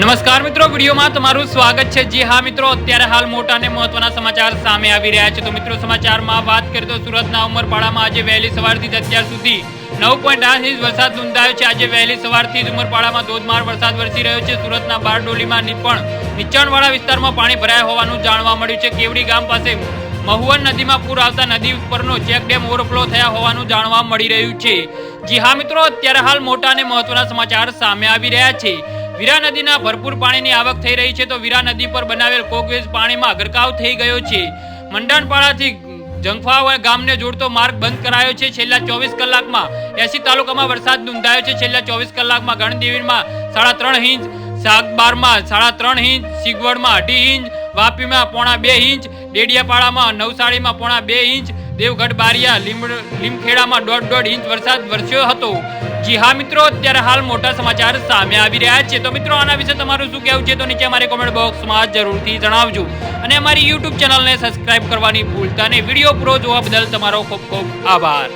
નમસ્કાર મિત્રો, વિડીયોમાં તમારું સ્વાગત છે। જી હા મિત્રો, અત્યારે હાલ મોટા અને મહત્વના સમાચાર સામે આવી રહ્યા છે। તો મિત્રો સમાચારમાં વાત કરીએ તો સુરતના ઉમરપાડામાં આજે વહેલી સવારથી જ અત્યાર સુધી 9.8 ઇંચ વરસાદ નોંધાયો છે। આજે વહેલી સવારથી જ ઉમરપાડામાં ધોધમાર વરસાદ વરસી રહ્યો છે। સુરતના બારડોલીમાં પણ નીચાણવાળા વિસ્તારમાં પાણી ભરાયા હોવાનું જાણવા મળ્યું છે। કેવડી ગામ પાસે મહુવન નદીમાં પૂર આવતા નદી ઉપરનો ચેકડેમ ઓવરફ્લો થયા હોવાનું જાણવા મળી રહ્યું છે। જી હા મિત્રો, અત્યારે હાલ મોટા અને મહત્વના સમાચાર સામે આવી રહ્યા છે। વીરા નદીના ભરપૂર પાણીની આવક થઈ રહી છે। તો વીરા નદી પર બનાવેલ કોકવેજ પાણીમાં ગરકાવ થઈ ગયો છે। મંડાણપાડાથી જંગફા ગામને જોડતો માર્ગ બંધ કરાયો છે। છેલ્લા 24 કલાકમાં 80 તાલુકામાં વરસાદ નોંધાયો છે। છેલ્લા 24 કલાકમાં ગણદેવીમાં 3.5 ઇંચ, સાગબારમાં 3.5 ઇંચ, સિગવડમાં 2.5 ઇંચ, વાપીમાં 1.5 ઇંચ, ડેડિયાપાડામાં નવસારીમાં 1.5 ઇંચ, દેવગઢ બારિયા લીમખેડામાં 1.5 ઇંચ વરસાદ વરસ્યો હતો। જી હા મિત્રો, અત્યારે હાલ મોટા સમાચાર સામે આવી રહ્યા છે। તો મિત્રો આના વિશે તમારું શું કહેવું છે તો નીચે અમારી કોમેન્ટ બોક્સમાં જરૂરથી જણાવજો અને અમારી YouTube ચેનલને સબસ્ક્રાઇબ કરવાની ભૂલતા નહીં। વિડીયો પૂરો જોવા બદલ તમારો ખૂબ ખૂબ આભાર।